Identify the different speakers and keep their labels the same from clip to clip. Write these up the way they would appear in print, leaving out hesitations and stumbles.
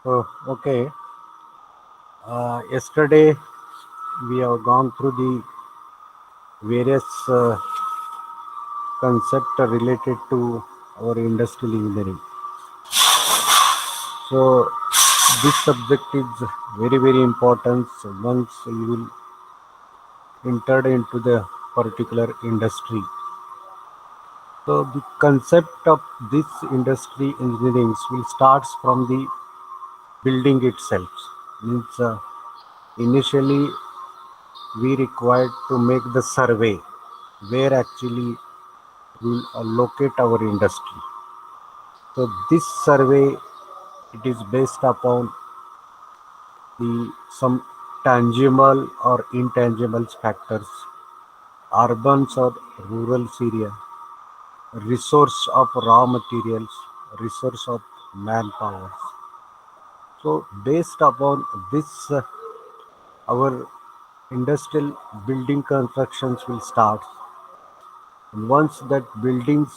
Speaker 1: Okay. Yesterday we have gone through the various concepts related to our industrial engineering. So this subject is very important once you will enter into the particular industry. So the concept of this industry engineering will starts from the building itself. Means initially we required to make the survey where actually we'll locate our industry. So this survey it is based upon the some tangible or intangible factors, urban or rural area, resource of raw materials, resource of manpower. So based upon this, our industrial building constructions will start. And once that buildings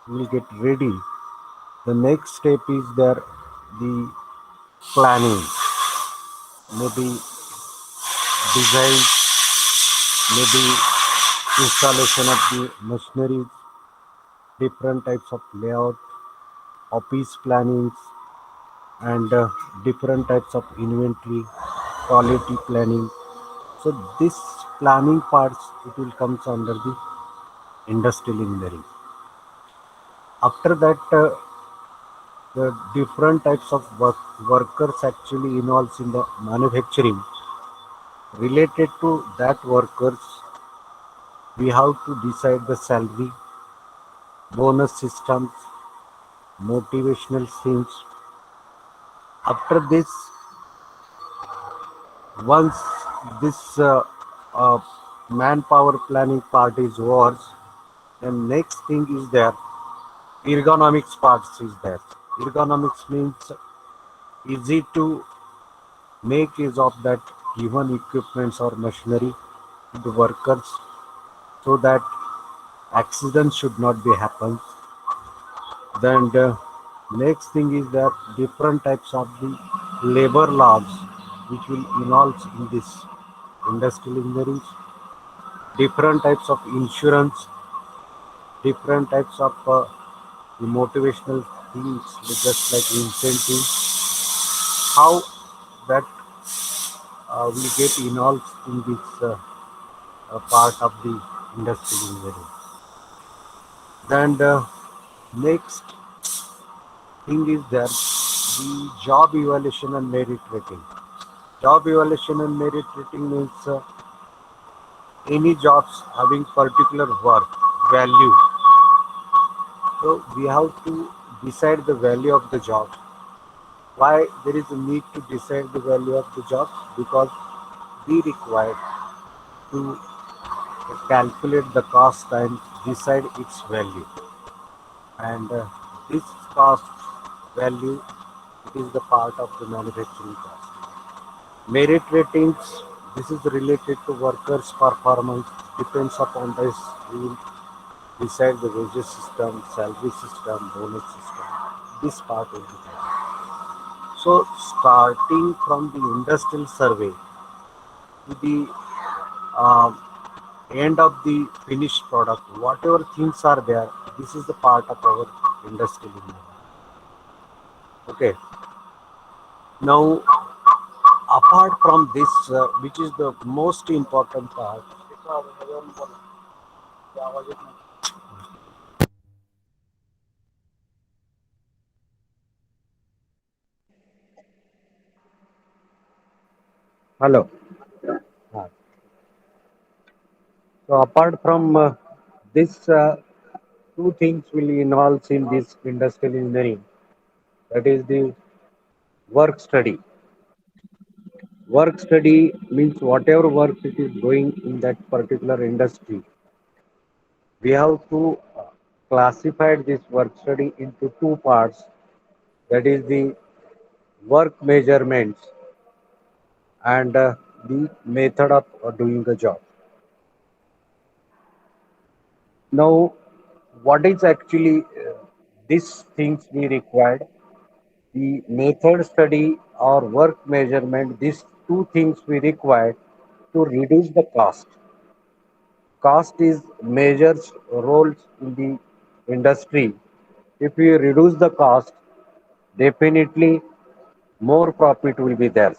Speaker 1: will get ready, the next step is there the planning, maybe design, maybe installation of the machinery, different types of layout, office plannings, and different types of inventory, quality planning. So this planning parts it will comes under the industrial engineering. After that, the different types of workers actually involves in the manufacturing. Related to that workers, we have to decide the salary, bonus systems, motivational schemes. After this, once this uh, manpower planning part is over, then next thing is there ergonomics parts is there. Ergonomics means easy to make use of that given equipments or machinery to the workers so that accidents should not be happen. Then the next thing is that different types of the labor laws which will involve in this industrial engineering, different types of insurance, different types of the motivational things just like incentive, how that will get involved in this part of the industrial engineering. Then the next thing is that the job evaluation and merit rating. Job evaluation and merit rating means any jobs having particular work value. So we have to decide the value of the job. Why there is a need to decide the value of the job? Because we require to calculate the cost and decide its value. And this cost value it is the part of the manufacturing cost. Merit ratings this is related to workers' performance depends upon this we will decide the wages system, salary system, bonus system. This part will be there. So starting from the industrial survey to the uh, end of the finished product, whatever things are there, this is the part of our industrial engineering. Okay. Now, apart from this, which is the most important part, hello. Uh, So apart from this, two things will involve in this industrial engineering. That is the work study. Work study means whatever work it is going in that particular industry, we have to classify this work study into two parts. That is the work measurements and the method of doing the job. Now, what is actually these things we required? The method study or work measurement, these two things we require to reduce the cost. Cost is major roles in the industry. If we reduce the cost, definitely more profit will be there.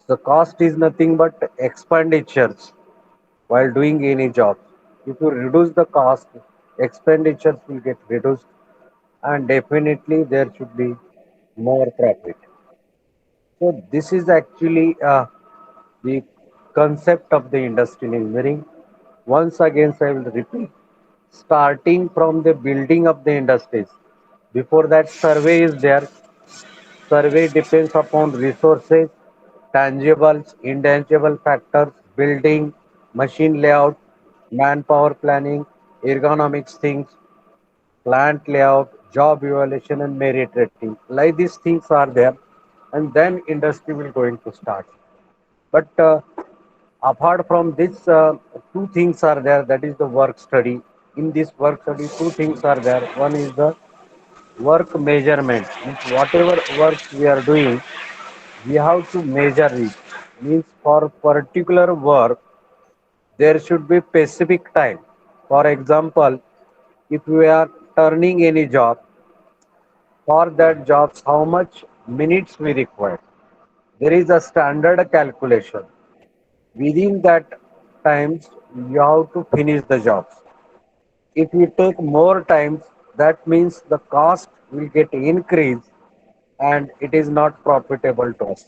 Speaker 1: The cost is nothing but expenditures while doing any job. If you reduce the cost, expenditures will get reduced and definitely there should be more profit. So this is actually the concept of the industrial engineering. Once again, I will repeat, starting from the building of the industries. Before that, survey is there. Survey depends upon resources, tangibles, intangible factors, building, machine layout, manpower planning, ergonomics things, plant layout, job evaluation, and merit rating. Like these things are there, and then industry will going to start. But apart from this, two things are there. That is the work study. In this work study, two things are there. One is the work measurement. Means whatever work we are doing, we have to measure it. Means for particular work, there should be specific time. For example, if we are turning any job, for that job, how much minutes we require. There is a standard calculation. Within that times, you have to finish the job. If you take more times, that means the cost will get increased and it is not profitable to us.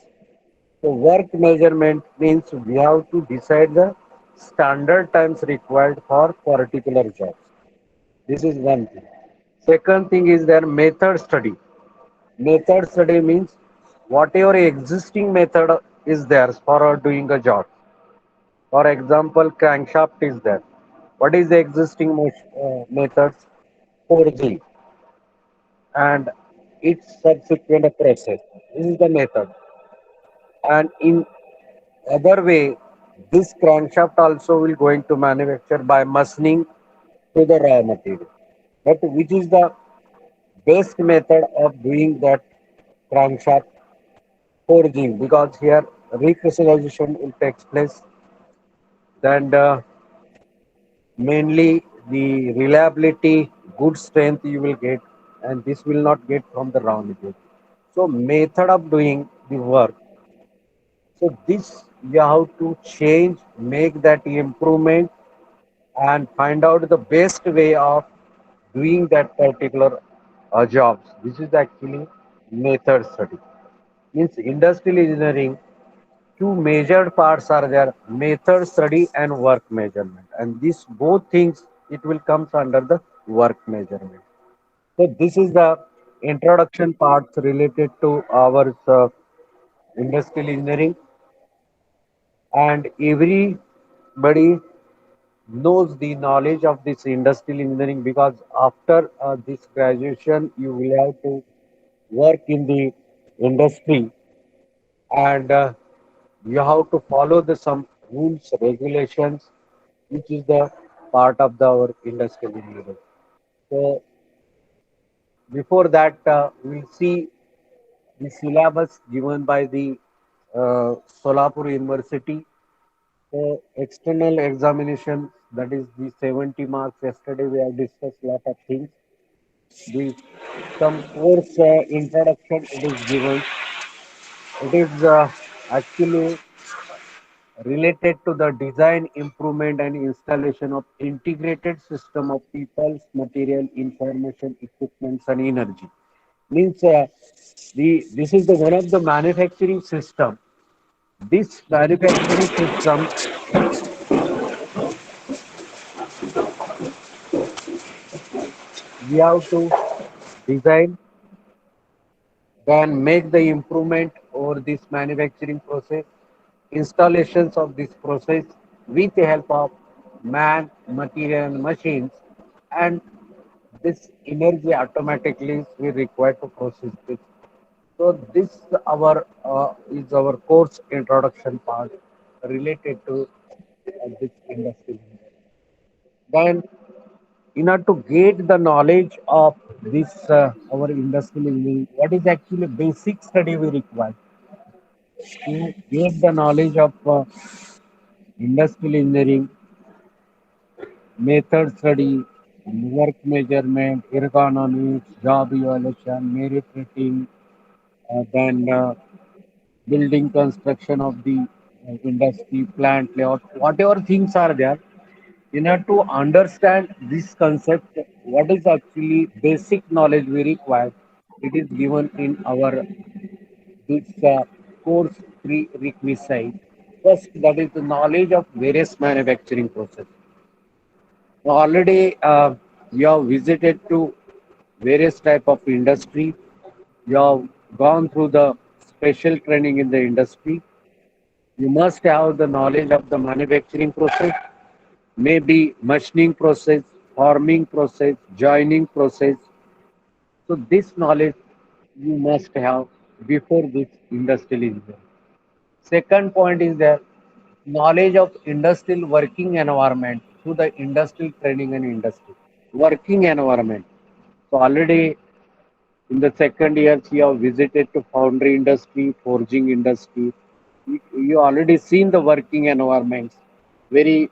Speaker 1: So work measurement means we have to decide the standard times required for particular jobs. This is one thing. Second thing is their method study. Method study means whatever existing method is there for doing a job. For example, crankshaft is there. What is the existing methods? Forging and its subsequent process. This is the method. And in other way, this crankshaft also will going to manufacture by machining to the raw material. But which is the best method of doing that crankshaft forging? Because here recrystallization will take place. Then mainly the reliability, good strength you will get, and this will not get from the raw material. So method of doing the work. So this you have to change, make that improvement, and find out the best way of doing that particular jobs. This is actually method study. Means industrial engineering, two major parts are there: method study and work measurement. And these both things it will comes under the work measurement. So this is the introduction parts related to our industrial engineering, and everybody knows the knowledge of this industrial engineering because after this graduation you will have to work in the industry, and you have to follow the some rules regulations which is the part of the our industrial engineering. So before that we'll see the syllabus given by the Solapur University. So external examination, that is the 70 marks. Yesterday we have discussed lot of things. The some course introduction it is given. It is actually related to the design, improvement, and installation of integrated system of people's material, information, equipments, and energy. Means the this is the one of the manufacturing system. This manufacturing system we have to design, then make the improvement over this manufacturing process, installations of this process with the help of man, material, and machines, and this energy automatically we require to process this. So this our is our course introduction part related to this industry. Then in order to get the knowledge of this our industrial engineering, what is actually basic study we require to get the knowledge of industrial engineering, method study, work measurement, ergonomics, job evaluation, merit rating, then building construction of the industry, plant layout, whatever things are there. In order to understand this concept, what is actually basic knowledge we require, it is given in our this course prerequisite. First, that is the knowledge of various manufacturing process. Already, you have visited to various type of industry. You have gone through the special training in the industry. You must have the knowledge of the manufacturing process, maybe machining process, forming process, joining process. So this knowledge you must have before this industrial engineering. Second point is that knowledge of industrial working environment through the industrial training and industry. Working environment. So already in the second year, you have visited to foundry industry, forging industry. You already seen the working environments. Very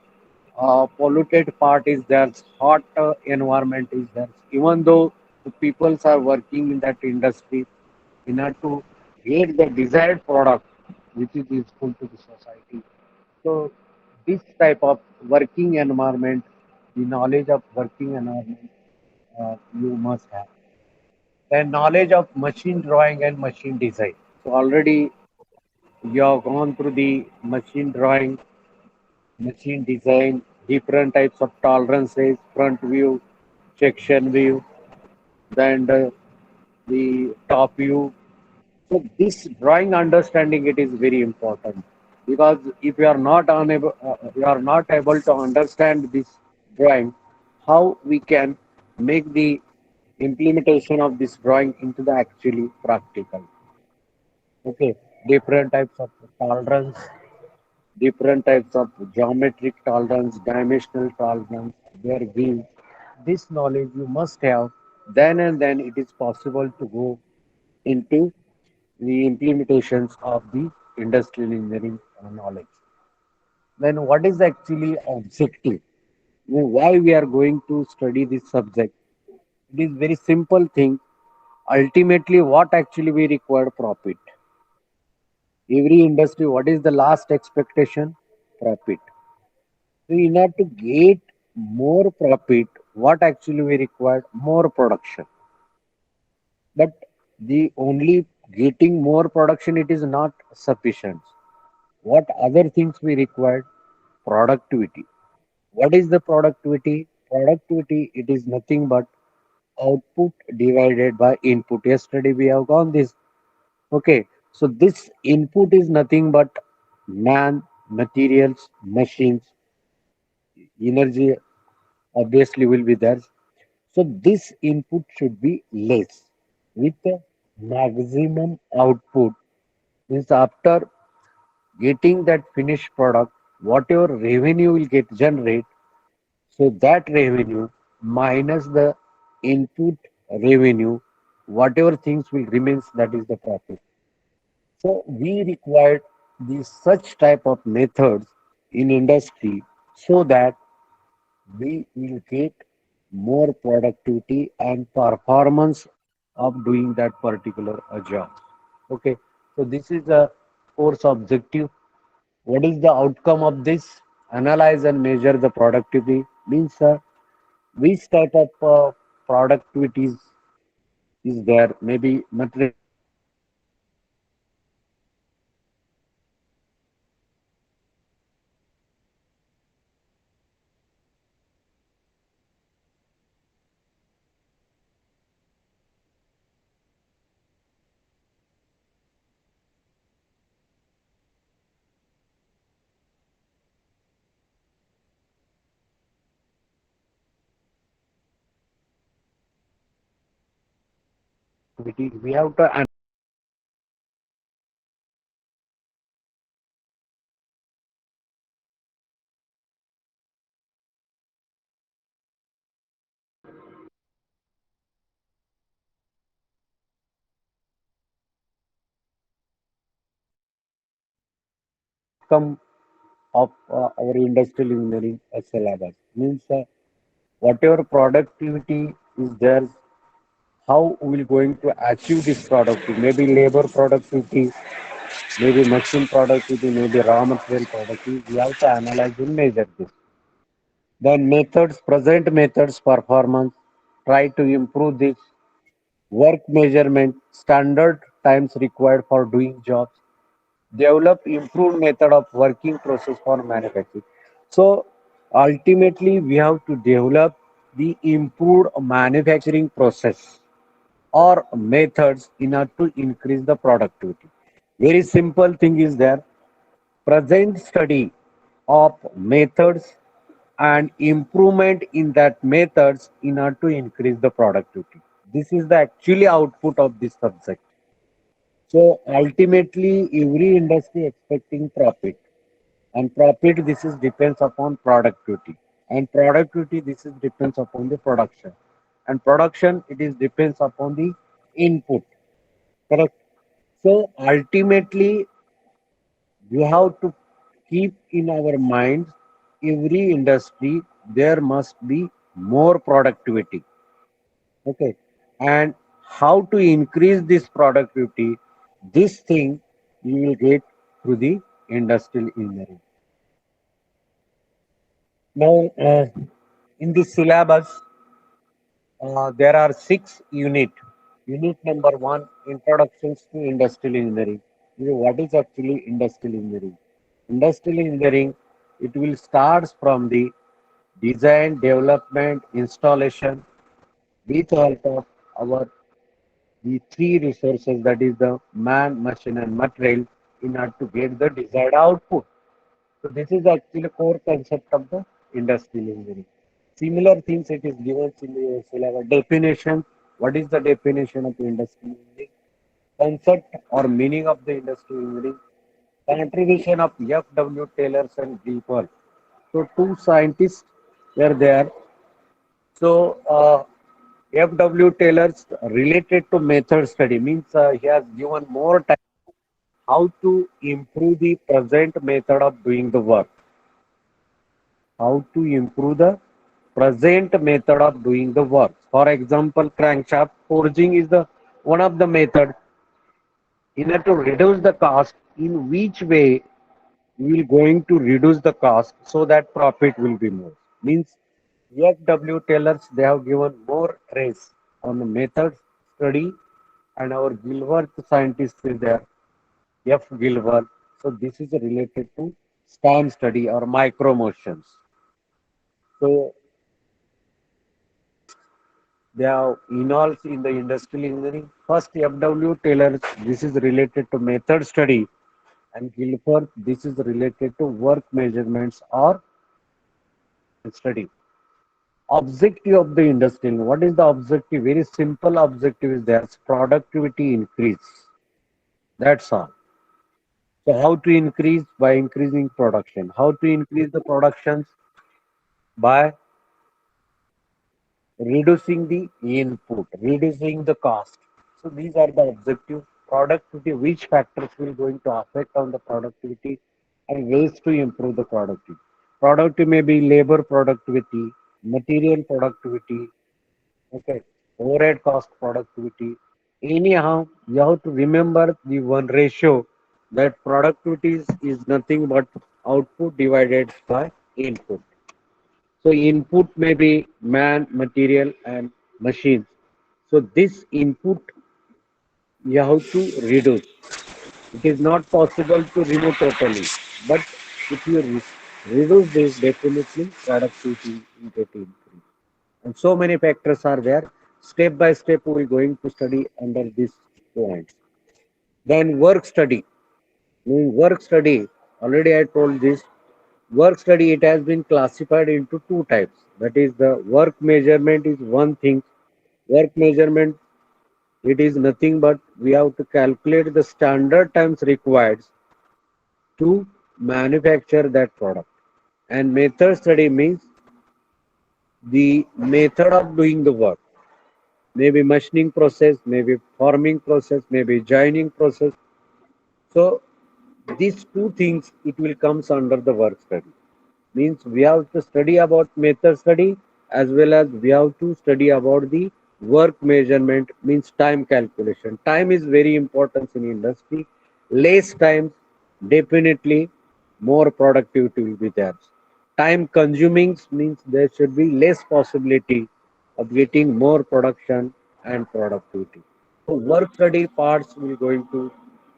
Speaker 1: polluted part is there, hot environment is there. Even though the peoples are working in that industry, in order to get the desired product, which is useful to the society. So this type of working environment, the knowledge of working environment, you must have. Then knowledge of machine drawing and machine design. So already you have gone through the machine drawing, machine design, different types of tolerances, front view, section view, then the top view. So this drawing understanding it is very important because if you are not able to understand this drawing, how we can make the implementation of this drawing into the actually practical. Okay, different types of tolerance, different types of geometric tolerance, dimensional tolerance, their views. This knowledge you must have. Then and then it is possible to go into the implementations of the industrial engineering knowledge. Then what is actually objective? Why we are going to study this subject? It is very simple thing. Ultimately, what actually we require profit. Every industry, what is the last expectation? Profit. So in order to get more profit, what actually we require? More production. But the only getting more production, it is not sufficient. What other things we require? Productivity. What is the productivity? Productivity, it is nothing but output divided by input. Yesterday we have gone this. Okay, so this input is nothing but man, materials, machines, energy obviously will be there. So this input should be less with the maximum output. Means after getting that finished product, whatever revenue will get generate, so that revenue minus the input revenue, whatever things will remains, that is the profit. So we require these such type of methods in industry so that we will get more productivity and performance of doing that particular job. Okay, so this is a course objective. What is the outcome of this? Analyze and measure the productivity. Means which type of productivity is there? Maybe material activity. We have to outcome of our industrial engineering syllabus. Means whatever productivity is there, how we will going to achieve this productivity? Maybe labor productivity, maybe machine productivity, maybe raw material productivity. We have to analyze and measure this. Then methods, present methods, performance. Try to improve this work measurement, standard times required for doing jobs, develop improved method of working process for manufacturing. So ultimately we have to develop the improved manufacturing process or methods in order to increase the productivity. Very simple thing is there, present study of methods and improvement in that methods in order to increase the productivity. This is the actually output of this subject. So ultimately, every industry expecting profit, and profit this is depends upon productivity, and productivity this is depends upon the production, and production it is depends upon the input. Correct. So ultimately, we have to keep in our minds every industry there must be more productivity. Okay. And how to increase this productivity, this thing you will get through the industrial engineering. Now, in the syllabus, there are 6 unit. Unit number one, introductions to industrial engineering. What is actually industrial engineering? Industrial engineering, it will start from the design, development, installation with help of our the three resources, that is the man, machine, and material, in order to get the desired output. So this is actually core concept of the industrial engineering. Similar things it is given in the syllabus. Definition. What is the definition of industrial engineering? Concept or meaning of the industrial engineering. Contribution of F.W. Taylor and Gilbert. So two scientists were there. So F.W. Taylor's related to method study means he has given more time how to improve the present method of doing the work. How to improve the present method of doing the work. For example, crankshaft forging is the one of the method in order to reduce the cost. In which way we will going to reduce the cost so that profit will be more? Means F.W. Taylors they have given more trace on the method study, and our Gilbert scientist is there, F. Gilbert. So this is related to storm study or micro motions. So they have involved in the industrial engineering. First, F.W. Taylor, this is related to method study, and Gilbert, this is related to work measurements or study. Objective of the industrial. What is the objective? Very simple objective is there. Productivity increase. That's all. So how to increase? By increasing production. How to increase the productions? By reducing the input, reducing the cost. So these are the objective. Productivity, which factors will going to affect on the productivity and ways to improve the productivity. Productivity may be labor productivity, material productivity, okay, overhead cost productivity. Anyhow, you have to remember the one ratio that productivity is nothing but output divided by input. So input may be man, material, and machines. So this input you have to reduce. It is not possible to remove totally, but if you reduce this, definitely productivity will get increased. And so many factors are there. Step by step, we are going to study under these points. Then work study. In work study, already I told this. Work study, it has been classified into two types. That is the work measurement is one thing. Work measurement, it is nothing but we have to calculate the standard times required to manufacture that product. And method study means the method of doing the work. Maybe machining process, maybe forming process, maybe joining process. So These two things it will comes under the work study. Means we have to study about method study as well as we have to study about the work measurement, means time calculation. Time is very important in industry. Less time, definitely more productivity will be there. Time consuming means there should be less possibility of getting more production and productivity. So work study parts we going to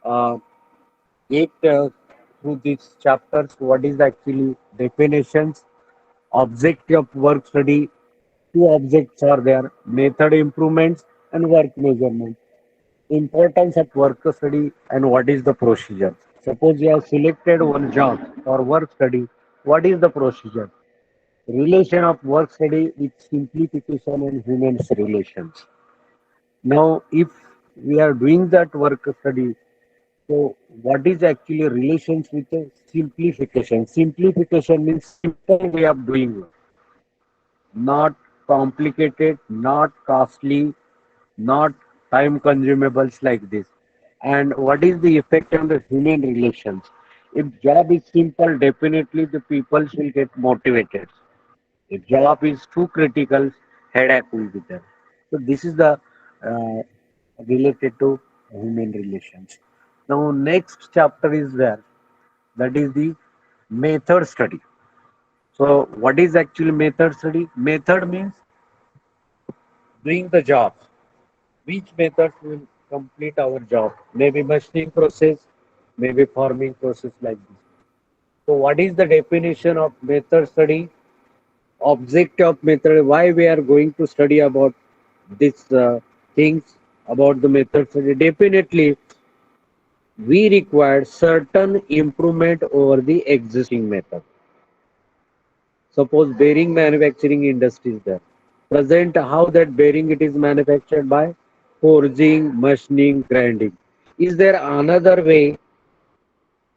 Speaker 1: uh, get through these chapters. What is actually definitions, objective of work study? Two objects are there: method improvements and work measurement. Importance of work study and what is the procedure. Suppose you have selected one job for work study. What is the procedure? Relation of work study with simplification and human relations. Now, if we are doing that work study, so what is actually relations with the simplification? Simplification means simple way of doing work, not complicated, not costly, not time consumables like this. And what is the effect on the human relations? If job is simple, definitely the people will get motivated. If job is too critical, headache will be there. So this is the uh, related to human relations. Now next chapter is there, that is the method study. So what is actually method study? Method means doing the job. Which method will complete our job? Maybe machining process, maybe farming process like this. So what is the definition of method study? Object of method. Why we are going to study about these things about the method study? Definitely, we require certain improvement over the existing method. Suppose bearing manufacturing industry is there. Present how that bearing it is manufactured by forging, machining, grinding. Is there another way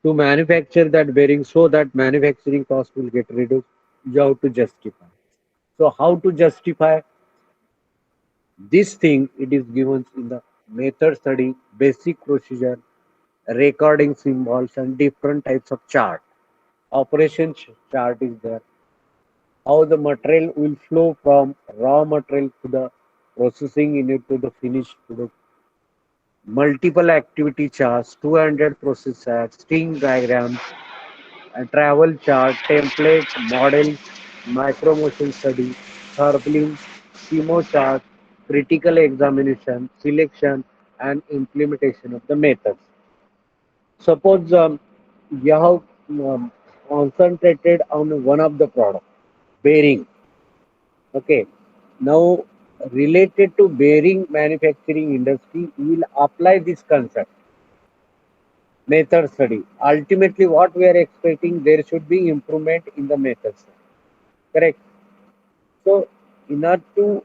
Speaker 1: to manufacture that bearing so that manufacturing cost will get reduced? You have to justify. So how to justify this thing? It is given in the method study, basic procedure, recording symbols and different types of chart. Operation chart is there, how the material will flow from raw material to the processing unit to the finished product. Multiple activity charts, 200 process charts, sting diagrams, a travel chart, templates, models, micro motion study, Herblin, CMO chart, critical examination, selection, and implementation of the methods. Suppose you have concentrated on one of the product, bearing. Okay. Now, related to bearing manufacturing industry, we will apply this concept, method study. Ultimately, what we are expecting, there should be improvement in the method study. Correct. So, in order to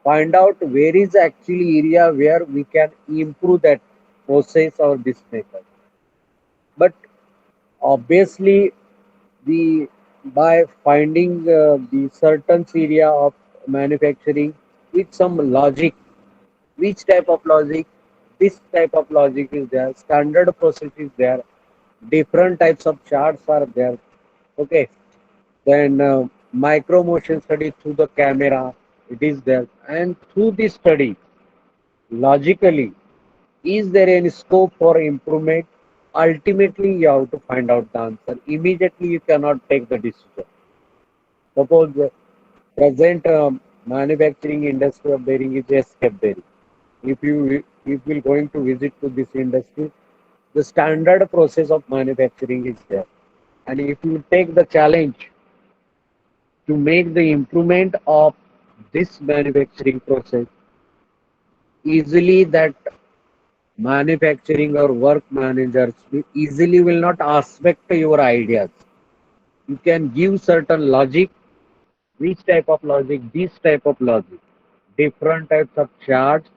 Speaker 1: find out where is actually area where we can improve that process or this method. But obviously, the by finding the certain area of manufacturing with some logic. Which type of logic? This type of logic is there. Standard process is there. Different types of charts are there. Okay. Then micro motion study through the camera, it is there. And through this study, logically, is there any scope for improvement? Ultimately, you have to find out the answer. Immediately, you cannot take the decision. Suppose present manufacturing industry of bearing is escape bearing. If you're going to visit to this industry, the standard process of manufacturing is there. And if you take the challenge to make the improvement of this manufacturing process, easily that manufacturing or work managers easily will not aspect your ideas. You can give certain logic. Which type of logic? This type of logic. Different types of charts,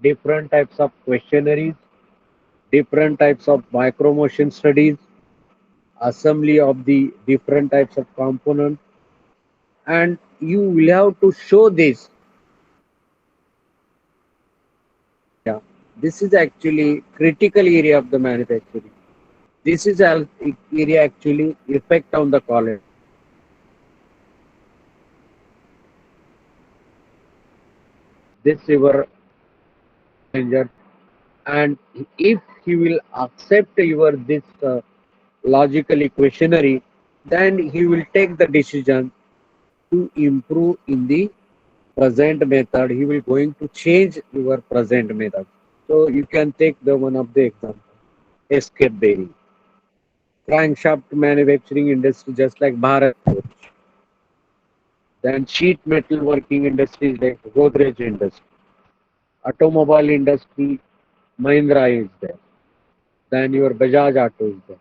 Speaker 1: different types of questionnaires, different types of micro motion studies, assembly of the different types of components, and you will have to show this. Yeah, this is actually critical area of the manufacturing. This is area actually effect on the quality. This your passenger, and if he will accept your this logically questionary, then he will take the decision to improve in the present method. He will going to change your present method. So you can take the one of the example, escape bearing, crankshaft manufacturing industry just like Bharat Forge. Then sheet metal working industries like Godrej industry, automobile industry, Mahindra is there. Then your Bajaj Auto is there.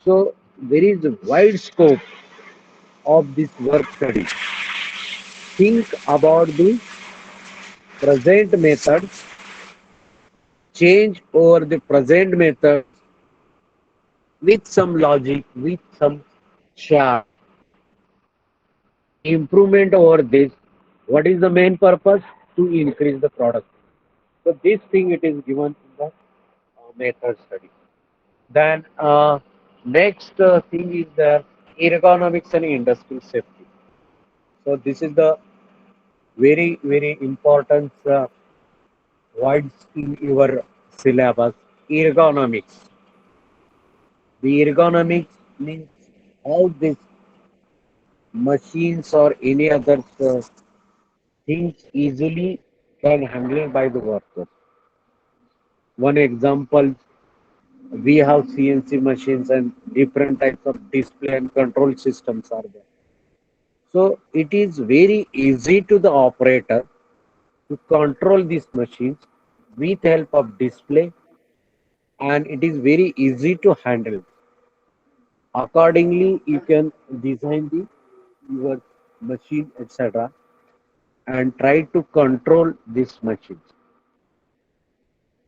Speaker 1: So there is a wide scope of this work study. Think about the present methods, change over the present method with some logic, with some chart, improvement over this. What is the main purpose? To increase the product. So this thing it is given in the method study. Then next thing is the ergonomics and industrial safety. So this is the very important words in your syllabus. Ergonomics. The ergonomics means how these machines or any other things easily can handle by the worker. One example, we have CNC machines and different types of display and control systems are there. So it is very easy to the operator to control these machines with help of display, and it is very easy to handle. Accordingly, you can design the your machine, etc., and try to control these machines.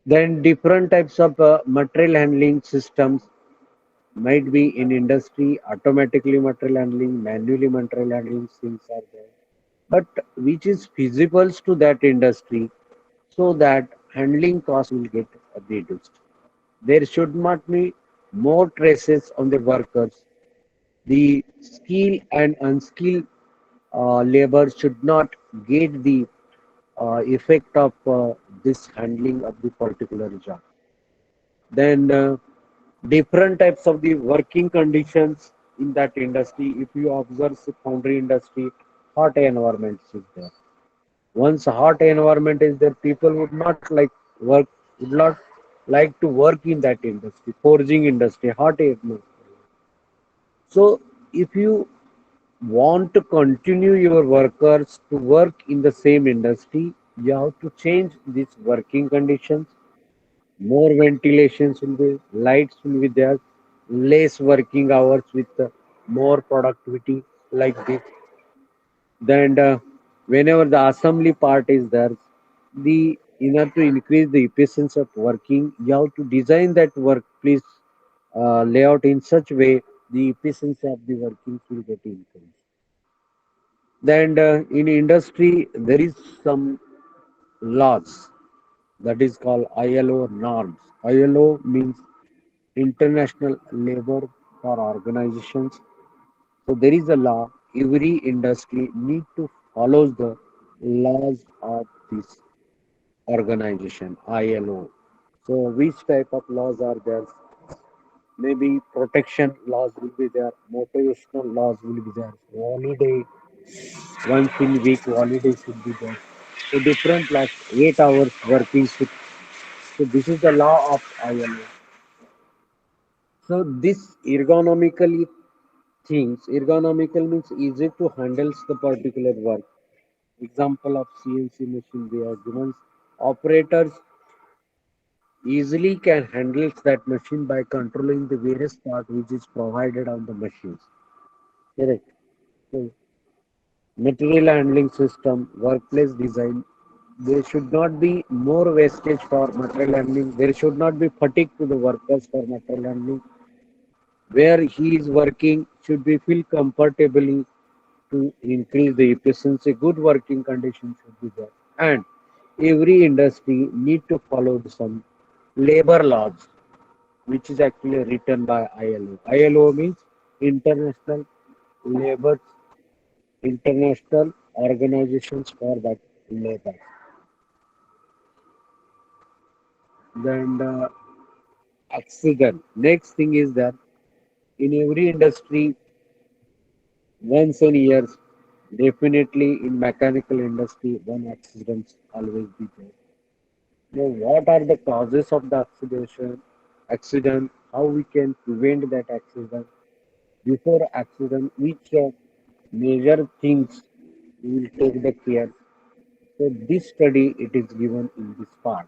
Speaker 1: Then different types of material handling systems might be in industry, automatically material handling, manually material handling things are there. But which is feasible to that industry so that handling costs will get reduced. There should not be more traces on the workers. The skill and unskilled labor should not get the effect of this handling of the particular job. Then different types of the working conditions in that industry. If you observe the foundry industry, hot environment is there. Once a hot environment is there, people would not like work, would not like to work in that industry, forging industry, hot environment. So if you want to continue your workers to work in the same industry, you have to change these working conditions. More ventilations will be, lights will be there, less working hours with more productivity like this. Then whenever the assembly part is there, the in order to increase the efficiency of working, you have to design that workplace layout in such way the efficiency of the working will get increased. Then in industry there is some laws that is called ILO norms. ILO means International Labor for Organizations. So there is a law. Every industry need to follow the laws of this organization, ILO. So which type of laws are there? Maybe protection laws will be there, motivational laws will be there, holiday, once in week holiday should be there. So different like 8 hours working shift. So this is the law of ILO. So this ergonomically things, ergonomical means easy to handle the particular work. Example of CNC machine we are given. Operators easily can handle that machine by controlling the various part which is provided on the machines. Correct. So material handling system, workplace design. There should not be more wastage for material handling. There should not be fatigue to the workers for material handling. Where he is working should be feel comfortably to increase the efficiency. Good working conditions should be there. And every industry need to follow some labor laws. which is actually written by ILO. ILO means International Labor International Organizations for that Labor. Then accident. Next thing is that in every industry, once in years, definitely in mechanical industry, one accidents always be there. Now, what are the causes of the accident, how we can prevent that accident, before accident, which major things we will take the care. So this study it is given in this part.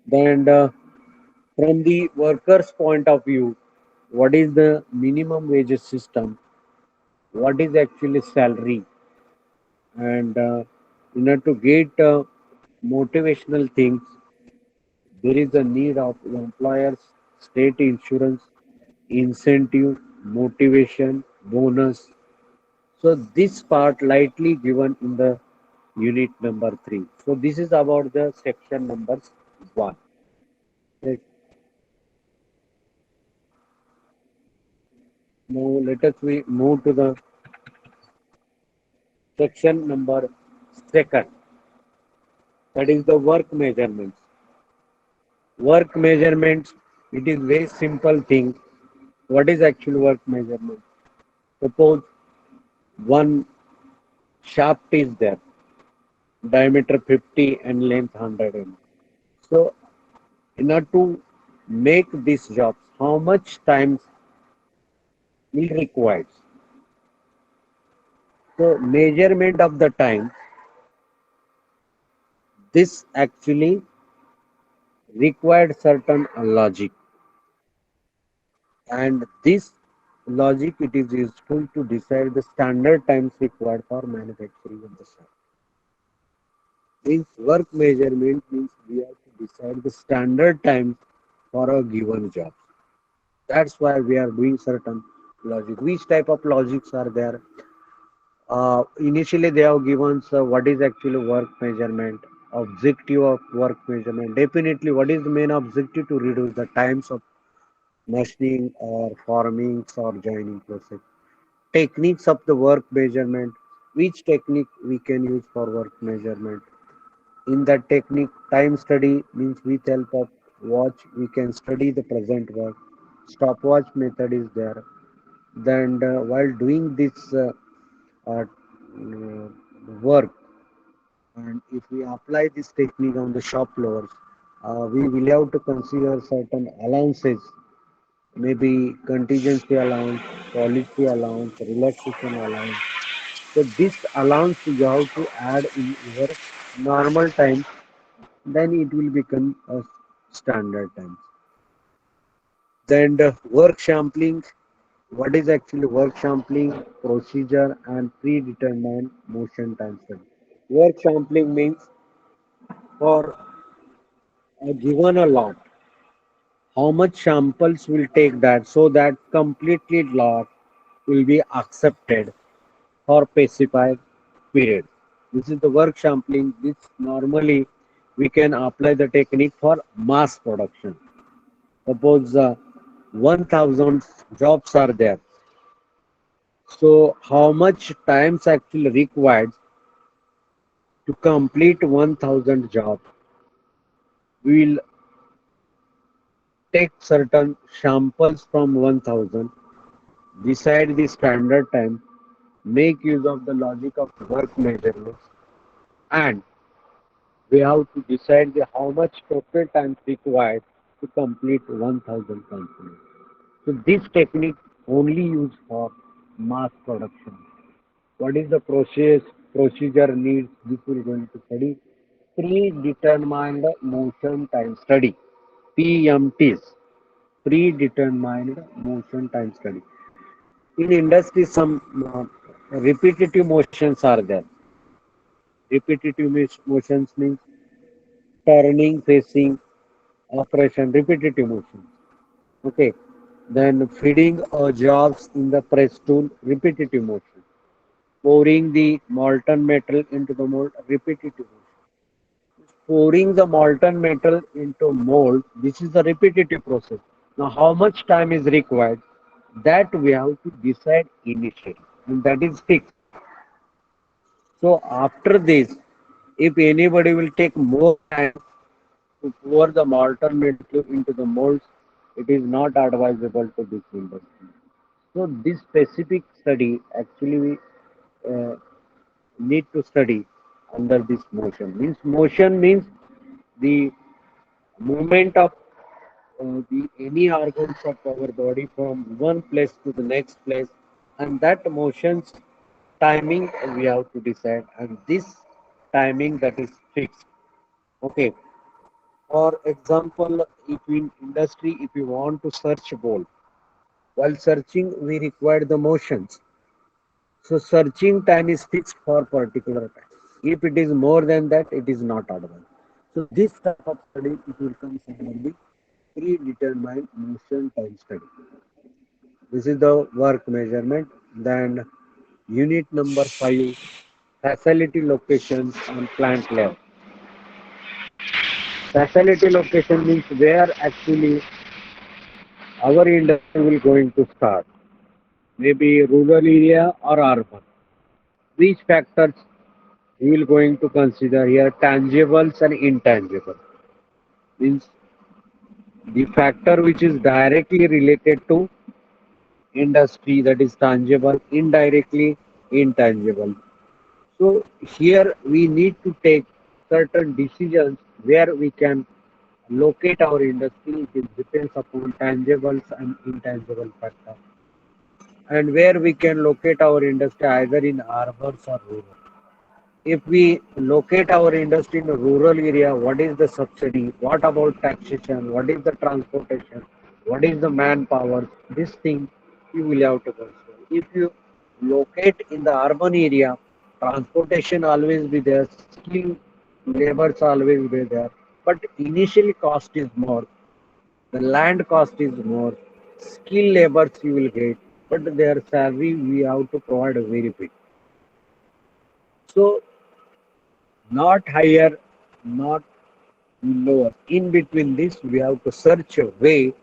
Speaker 1: Then from the workers' point of view, what is the minimum wages system? What is actually salary? And in order to get motivational things, there is a need of employers, state insurance, incentive, motivation, bonus. So this part lightly given in the unit number 3. So this is about the section number 1. Right. Now let us we move to the section number 2. That is the work measurements. Work measurements, it is very simple thing. What is actual work measurement? Suppose one shaft is there, diameter 50 and length 100 mm. So in order to make this job, how much time will required? So measurement of the time, this actually required certain logic, and this logic it is useful to decide the standard times required for manufacturing of the shaft. Means work measurement means we have to decide the standard time for a given job. That's why we are doing certain logic. Which type of logics are there? Initially, they have given what is actually work measurement, objective of work measurement. Definitely, what is the main objective to reduce the times of machining or forming or joining process. Techniques of the work measurement. Which technique we can use for work measurement? In that technique, time study means with help of watch we can study the present work. Stopwatch method is there. Then while doing this uh, work, and if we apply this technique on the shop floors, we will have to consider certain allowances, maybe contingency allowance, policy allowance, relaxation allowance. So this allowance you have to add in your normal time, then it will become a standard time. Then the work sampling, what is actually work sampling, procedure and predetermined motion time study. Work sampling means for a given a lot, how much samples will take that so that completely lot will be accepted for specified period. This is the work sampling. This normally we can apply the technique for mass production. Suppose 1000 jobs are there. So how much times actually required to complete 1000 jobs? We will take certain samples from 1000, decide the standard time, make use of the logic of work measurements, and we have to decide the how much total time required to complete 1000 components. So this technique only used for mass production. What is the procedure needs? This we are going to study. Predetermined motion time study. PMTs. Predetermined motion time study. In industry, some repetitive motions are there. Repetitive motions means turning, facing, operation, repetitive motions. Okay. Then feeding jobs in the press tool, repetitive motion. Pouring the molten metal into the mold, repetitive motion. Pouring the molten metal into mold, this is the repetitive process. Now, how much time is required? That we have to decide initially, and that is fixed. So, after this, if anybody will take more time to pour the mortar into the molds, it is not advisable to this industry. So, this specific study actually we need to study under this motion. Motion means the movement of the any organs of our body from one place to the next place, and that motion's timing we have to decide, and this timing that is fixed. Okay. For example, if in industry, if you want to search bowl, while searching we require the motions. So searching time is fixed for particular time. If it is more than that, it is not advanced. So this type of study it will come under the predetermined motion time study. This is the work measurement. Then unit number 5, facility locations and plant layout. Facility location means where actually our industry will going to start. Maybe rural area or urban. Which factors we will going to consider here? Tangibles and intangible. Means the factor which is directly related to industry, that is tangible, indirectly intangible. So here we need to take certain decisions where we can locate our industry. It depends upon tangibles and intangible factors. And where we can locate our industry either in urban or rural. If we locate our industry in a rural area, what is the subsidy? What about taxation? What is the transportation? What is the manpower? This thing you will have to consider. If you locate in the urban area, transportation always be there, skilled labors always be there, but initially cost is more, the land cost is more, skilled labors you will get, but their salary we have to provide a very big. So not higher, not lower. In between this, we have to search a way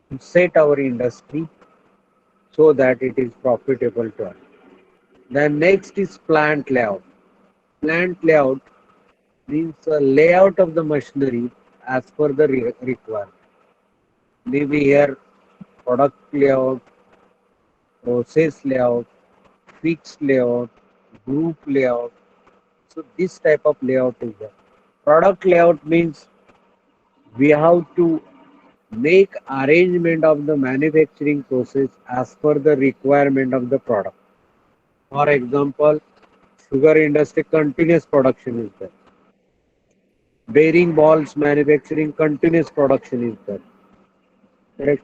Speaker 1: to set our industry so that it is profitable to us. Then next is plant layout. Plant layout means a layout of the machinery as per the requirement. Maybe here product layout, process layout, fixed layout, group layout. So this type of layout is there. Product layout means we have to make arrangement of the manufacturing process as per the requirement of the product. For example, sugar industry continuous production is there. Bearing balls manufacturing continuous production is there. Correct.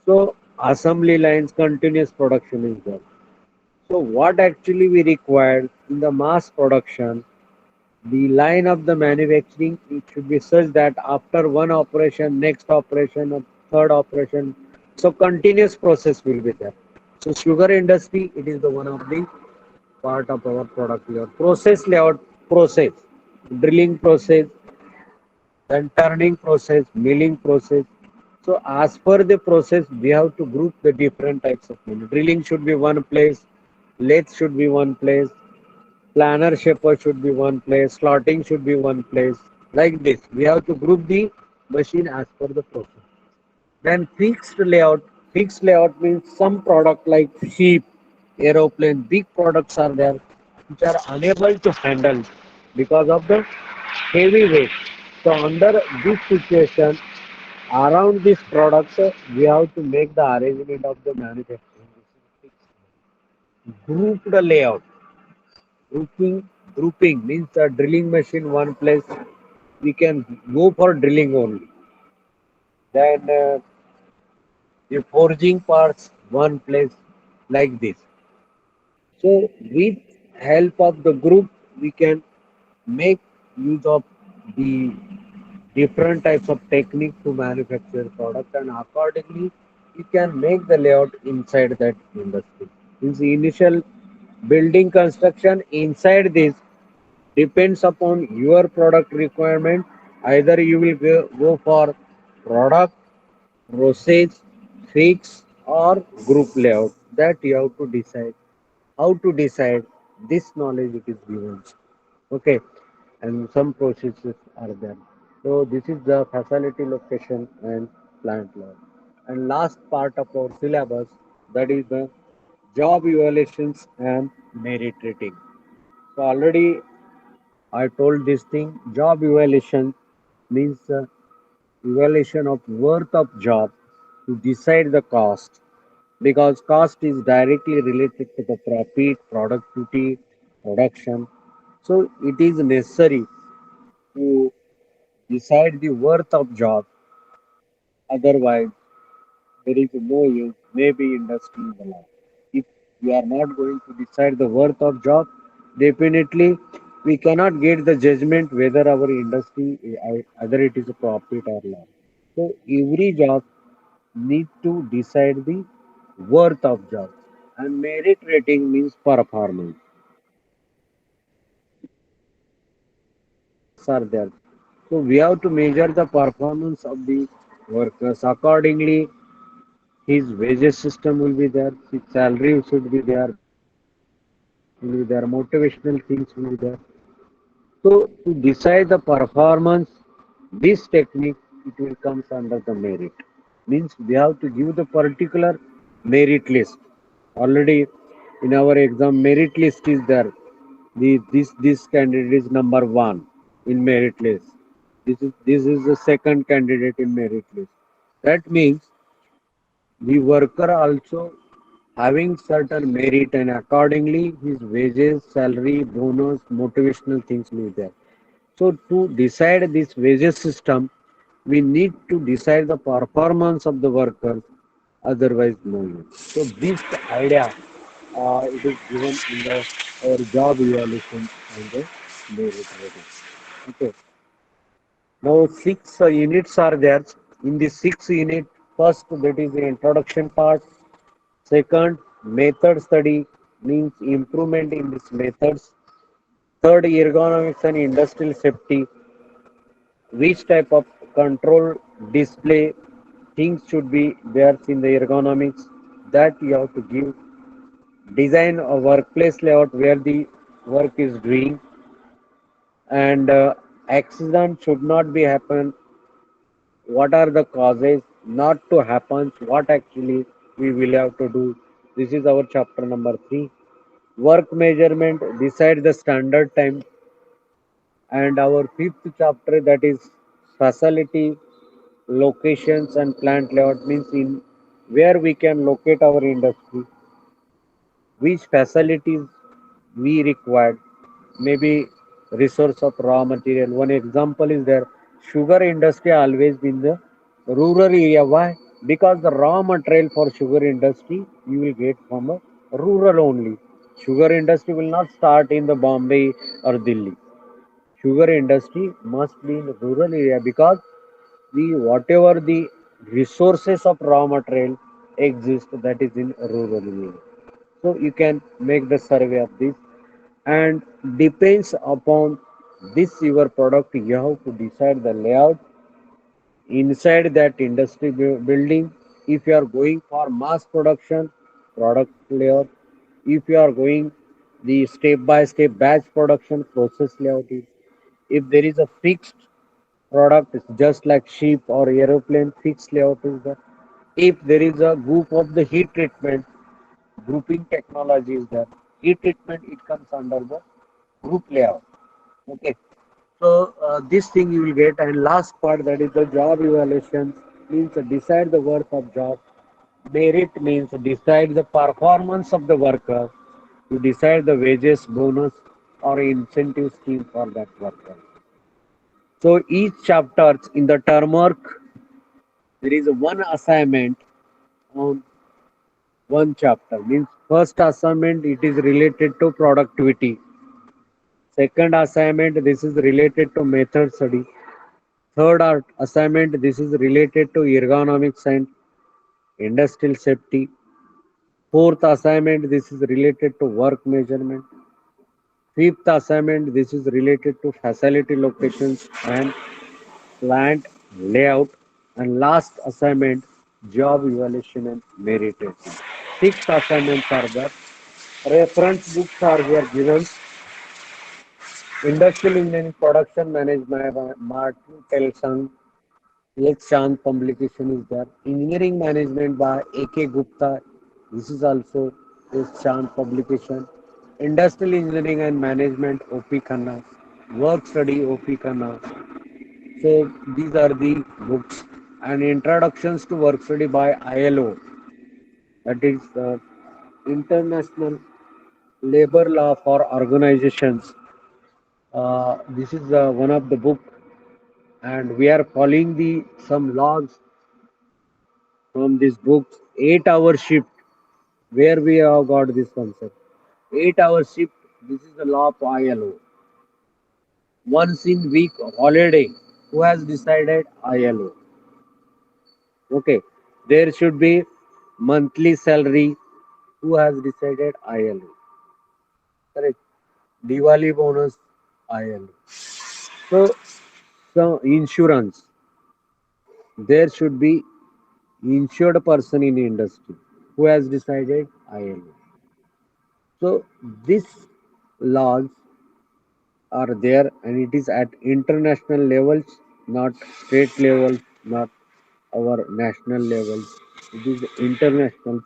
Speaker 1: So assembly lines continuous production is there. So what actually we require in the mass production, the line of the manufacturing, it should be such that after one operation, next operation, or third operation, so continuous process will be there. So sugar industry, it is the one of the part of our product layout. Process layout, process, drilling process, then turning process, milling process. So as per the process, we have to group the different types of milling. Drilling should be one place, lathe should be one place, planner shaper should be one place, slotting should be one place. Like this, we have to group the machine as per the process. Then fixed layout. Fixed layout means some product like sheep, aeroplane, big products are there which are unable to handle because of the heavy weight. So under this situation, around this product, we have to make the arrangement of the manufacturing. Grouped layout. Grouping means a drilling machine one place, we can go for drilling only. Then the forging parts one place, like this. So with help of the group, we can make use of the different types of technique to manufacture product, and accordingly you can make the layout inside that industry. In the initial building construction inside this depends upon your product requirement. Either you will go for product process, fix, or group layout. That you have to decide. How to decide this knowledge it is given. Okay, and some processes are there. So this is the facility location and plant layout. And last part of our syllabus, that is the job evaluations and merit rating. So already I told this thing. Job evaluation means evaluation of worth of job to decide the cost, because cost is directly related to the profit, productivity, production. So it is necessary to decide the worth of job. Otherwise, there is no use. Maybe industry is alive. If we are not going to decide the worth of job, definitely we cannot get the judgment whether our industry, either it is a profit or loss. So every job need to decide the worth of job. And merit rating means performance are there. So we have to measure the performance of the workers accordingly. His wages system will be there, his salary should be there, benefits will be there, motivational things will be there. So to decide the performance, this technique it will comes under the merit. Means we have to give the particular merit list. Already in our exam, merit list is there. This candidate is number one in merit list. This is the second candidate in merit list. That means the worker also having certain merit, and accordingly his wages, salary, bonus, motivational things will be there. So to decide this wages system, we need to decide the performance of the workers, otherwise no use. So this idea it is given in the our job evaluation and the merit rating. Okay. Now six units are there. In the six unit, first that is the introduction part. Second, method study means improvement in these methods. Third, ergonomics and industrial safety. Which type of control display things should be there in the ergonomics, that you have to give. Design a workplace layout where the work is doing, and accident should not be happen. What are the causes not to happen? What actually we will have to do? This is our chapter number 3. Work measurement, decide the standard time. And our fifth chapter, that is facility locations and plant layout, means in where we can locate our industry, which facilities we required, maybe resource of raw material. One example is there, sugar industry always in the rural area. Why? Because the raw material for sugar industry you will get from a rural only. Sugar industry will not start in the Bombay or Delhi. Sugar industry must be in rural area, because the whatever the resources of raw material exist, that is in rural area. So you can make the survey of this, and depends upon this your product, you have to decide the layout inside that industry building. If you are going for mass production, product layout. If you are going the step by step batch production, process layout is. If there is a fixed product, it's just like ship or aeroplane, fixed layout is there. If there is a group of the heat treatment, grouping technology is there. Heat treatment, it comes under the group layout. Okay. So this thing you will get, and last part, that is the job evaluation, means decide the worth of job. Merit means decide the performance of the worker, to decide the wages, bonus, or incentive scheme for that worker. So each chapter in the term work, there is one assignment on one chapter. Means first assignment it is related to productivity. Second assignment this is related to method study. Third assignment this is related to ergonomics and industrial safety. Fourth assignment this is related to work measurement. Fifth assignment this is related to facility locations and plant layout. And last assignment job evaluation and merit rating. Six assignments are there. Reference books are here given. Industrial Engineering Production Management by Martin Telsang. X Chand publication is there. Engineering Management by A.K. Gupta. This is also X Chand publication. Industrial Engineering and Management O.P. Khanna. Work Study O.P. Khanna. So these are the books. And Introductions to Work Study by ILO. That is International Labor Law for Organizations. This is one of the book, and we are following the some laws from this book. 8 hour shift, where we have got this concept. 8 hour shift. This is the law of ILO. Once in week holiday. Who has decided? ILO. Okay. There should be monthly salary. Who has decided? ILO. Correct. Diwali bonus. ILO. So, so insurance. There should be insured person in industry. Who has decided? ILO. So these laws are there, and it is at international levels, not state levels, not our national levels. It is international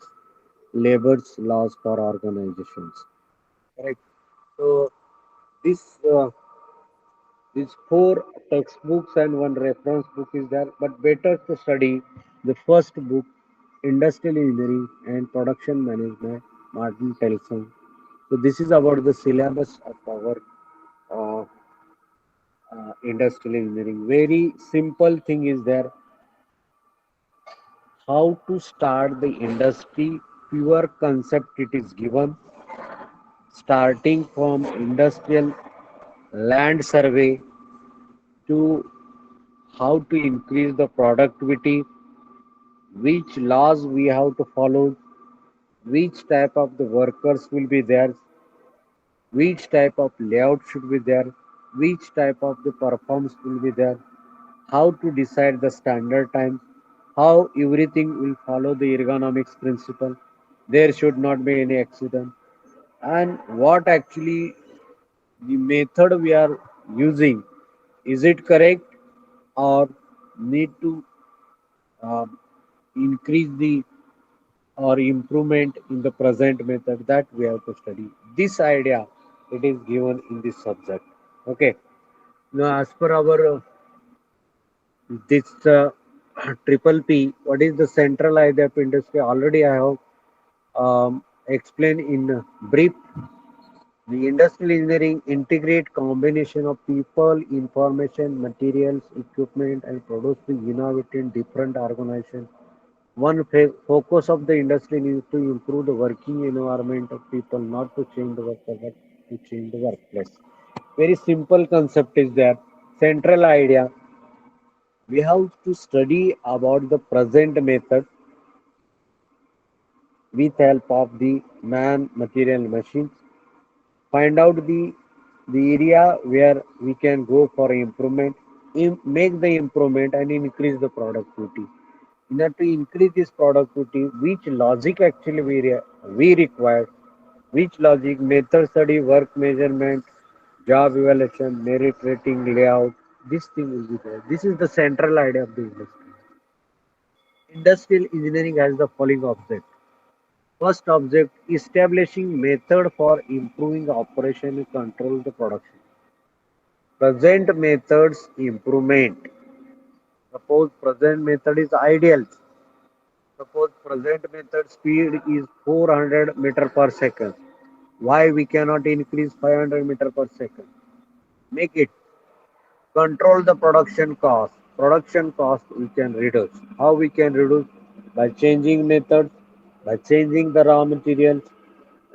Speaker 1: labor's laws for organizations. Correct. So this these four textbooks and one reference book is there, but better to study the first book, Industrial Engineering and Production Management, Martin Telson. So this is about the syllabus of our uh, industrial engineering. Very simple thing is there, how to start the industry. Pure concept it is given, starting from industrial land survey to how to increase the productivity, which laws we have to follow, which type of the workers will be there, which type of layout should be there, which type of the performance will be there, how to decide the standard time, how everything will follow the ergonomics principle. There should not be any accident. And what actually the method we are using, is it correct or need to uh, increase the or improvement in the present method, that we have to study. This idea it is given in this subject. Okay. Now, as per our this triple P, what is the central idea of industry? Already I have explained in brief. The industrial engineering integrate combination of people, information, materials, equipment, and produce the innovative different organization. One focus of the industry is to improve the working environment of people, not to change the worker, but to change the workplace. Very simple concept is there. Central idea, we have to study about the present method with help of the man, material, machines. Find out the area where we can go for improvement, make the improvement and increase the productivity. In order to increase this productivity, which logic actually we require, which logic, method study, work measurement, job evaluation, merit rating, layout, this thing will be there. This is the central idea of the industry. Industrial engineering has the following object. First object, establishing method for improving operation and control the production. Present methods improvement. Suppose present method is ideal. Suppose present method speed is 400 meter per second. Why we cannot increase 500 meter per second? Make it. Control the production cost. Production cost we can reduce. How we can reduce? By changing methods, by changing the raw materials,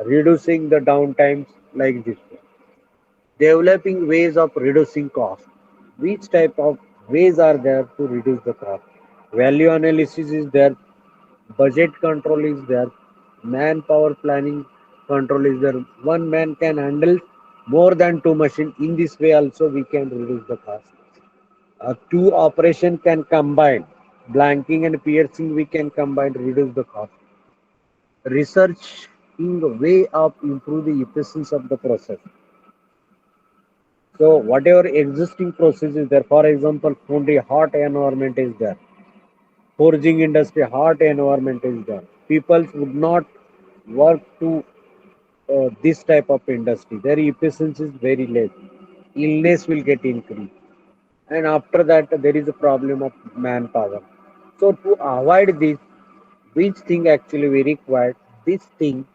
Speaker 1: reducing the downtimes like this. Developing ways of reducing cost. Which type of ways are there to reduce the cost? Value analysis is there, budget control is there, manpower planning control is there. One man can handle more than two machines. In this way also we can reduce the cost. Two operation can combine. blanking and piercing we can combine to reduce the cost. Researching a way of improve the efficiency of the process. So whatever existing process is there, for example, foundry hot environment is there, forging industry hot environment is there. People would not work to this type of industry. Their efficiency is very less. Illness will get increased, and after that there is a problem of manpower. So to avoid this, which thing actually we require? This thing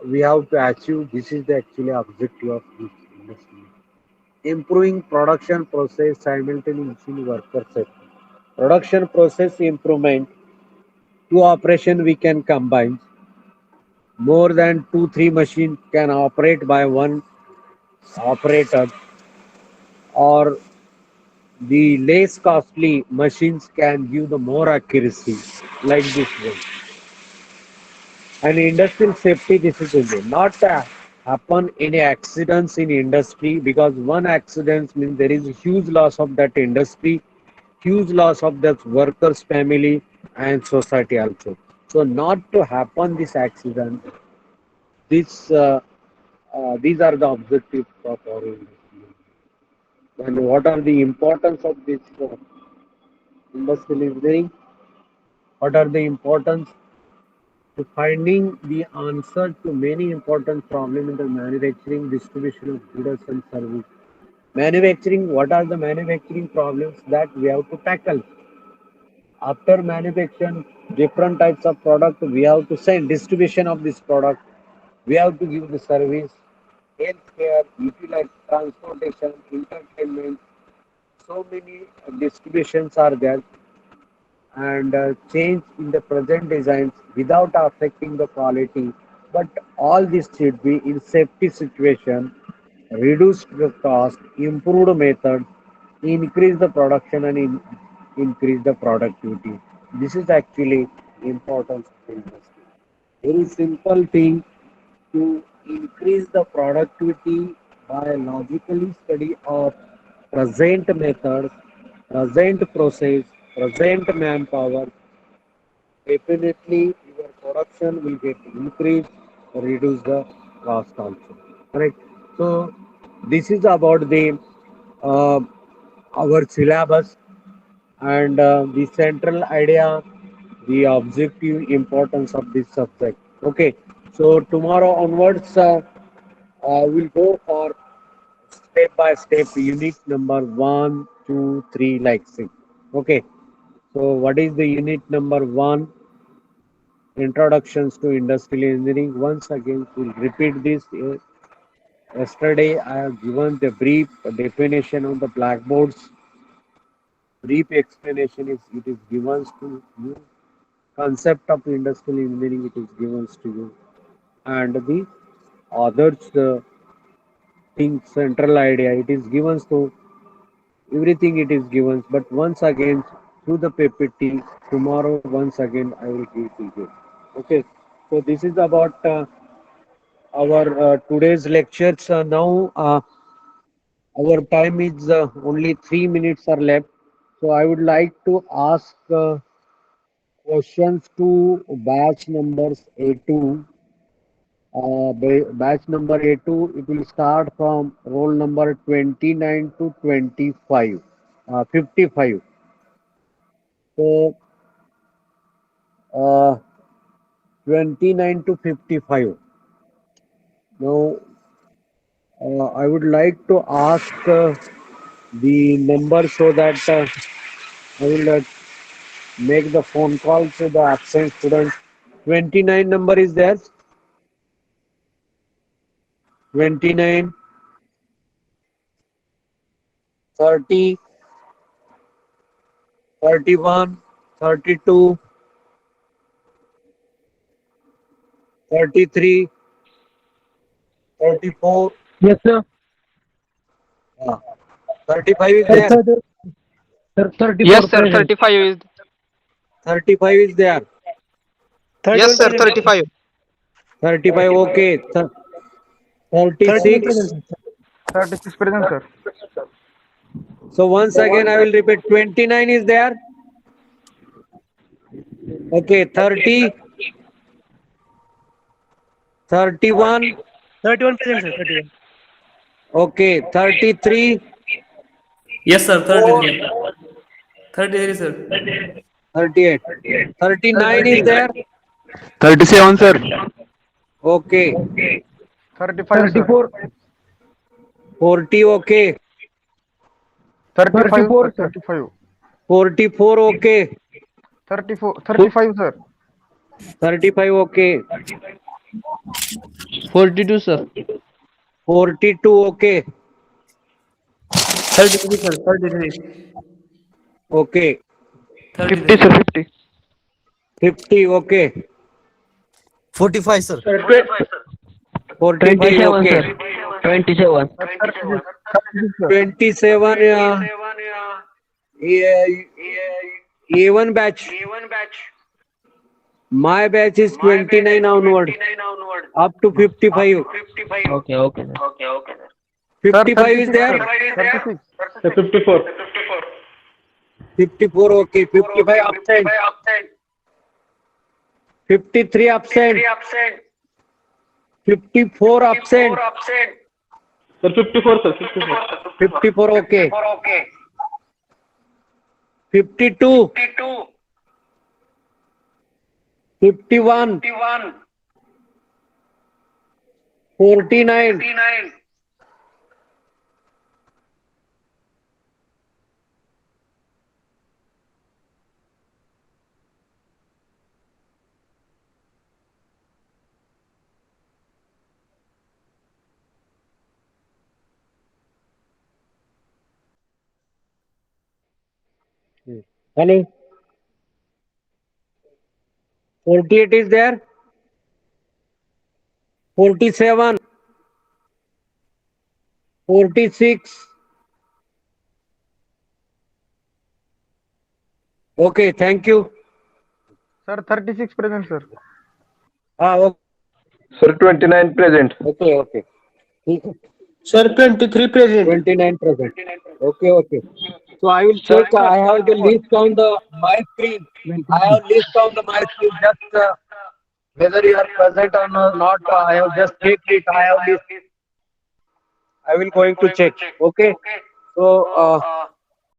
Speaker 1: we have to achieve. This is the actually objective of this industry. Improving production process simultaneously in worker safety. Production process improvement. Two operation we can combine. More than 2-3 machines can operate by one operator, or the less costly machines can give the more accuracy, like this way. And industrial safety, this is important. Not happen any accidents in industry, because one accident means there is a huge loss of that industry, huge loss of that workers' family and society also. So not to happen this accident, this these are the objectives of our industry. And what are the importance of this industrial engineering? What are the importance to finding the answer to many important problems in the manufacturing, distribution of goods and service. Manufacturing, what are the manufacturing problems that we have to tackle? After manufacturing different types of product, we have to sell distribution of this product. We have to give the service, healthcare, utilize transportation, entertainment. So many distributions are there, and change in the present designs without affecting the quality. But all this should be in safety situation, reduce the cost, improved method, increase the production and increase the productivity. This is actually important in industry. Very simple thing to increase the productivity by logically study of present methods, present process, present manpower. Definitely your production will get increased, reduce the cost also. Correct. So this is about the uh, our syllabus, and the central idea, the objective importance of this subject. Okay. So tomorrow onwards, we'll go for step by step unit number one, two, three, like six. Okay. So what is the unit number one? Introductions to industrial engineering. Once again, we'll repeat this. Yesterday, I have given the brief definition on the blackboards. Brief explanation is it is given to you. Concept of industrial engineering it is given to you, and the others thing central idea it is given to everything it is given. But once again through the PPT tomorrow once again I will give to you. Okay, so this is about our today's lectures. Now our time is only 3 minutes are left, so I would like to ask questions to batch numbers A2. Batch number A2, it will start from roll number 29 to 25, 55. So, uh, 29 to 55. Now, I would like to ask the number so that I will make the phone call to the absent students. 29 number is there. 29, 30, 31, 32, 33, 34.
Speaker 2: Yes, sir.
Speaker 1: Uh, 35 is
Speaker 2: Sir,
Speaker 1: there.
Speaker 2: sir, 34
Speaker 3: Yes, sir.
Speaker 2: present.
Speaker 3: 35 is.
Speaker 1: 35 is there.
Speaker 3: Yes,
Speaker 2: 31
Speaker 3: sir.
Speaker 2: present.
Speaker 3: 35.
Speaker 1: 35, okay.
Speaker 2: 31
Speaker 1: 36.
Speaker 2: present.
Speaker 3: 36 present, sir.
Speaker 1: So once again, I will repeat 29 is there.
Speaker 2: Okay, 30, 31.
Speaker 4: 31 present, sir. 31.
Speaker 2: Okay, 33,
Speaker 5: Yes, sir. 33. 33, sir.
Speaker 2: 38. 39 is there?
Speaker 3: 37, sir.
Speaker 2: Okay.
Speaker 3: 35, sir.
Speaker 2: 34. 40, okay.
Speaker 3: 35,
Speaker 2: 34,
Speaker 3: sir.
Speaker 2: sir.
Speaker 3: 35.
Speaker 2: 44, okay.
Speaker 3: 34, 35, sir.
Speaker 2: 35, okay.
Speaker 4: 42, sir.
Speaker 2: 42, okay.
Speaker 5: 33, sir. 33.
Speaker 2: Okay.
Speaker 3: 50,
Speaker 5: 33.
Speaker 3: sir. 50.
Speaker 2: 50, okay.
Speaker 6: 45, sir.
Speaker 2: 45,
Speaker 4: 27,
Speaker 2: okay.
Speaker 4: sir. 27.
Speaker 3: 36, 36, sir.
Speaker 2: 27, yeah, A1 batch. My batch is 29 onward, up to 55.
Speaker 4: Okay, okay, sir.
Speaker 2: 55 is
Speaker 3: 36,
Speaker 2: there?
Speaker 3: sir. 36.
Speaker 4: 54.
Speaker 2: 54, okay. 55 absent. 53 absent. 54 absent.
Speaker 4: Sir, 54, sir. 54.
Speaker 2: 54, okay. 52. 51. 49. 48 is there? 47. 46. Okay, thank you.
Speaker 3: Sir, 36 present, sir.
Speaker 2: Okay,
Speaker 3: Sir, 29 present.
Speaker 2: okay. ठीक है.
Speaker 4: Sir, 23 present.
Speaker 2: 29 present. Okay. So I will
Speaker 3: Sir,
Speaker 2: check. I have the list on the my screen. I have list on the my screen. Just whether you are present or not. I have just checked it. I have list. I will going to check. Okay. So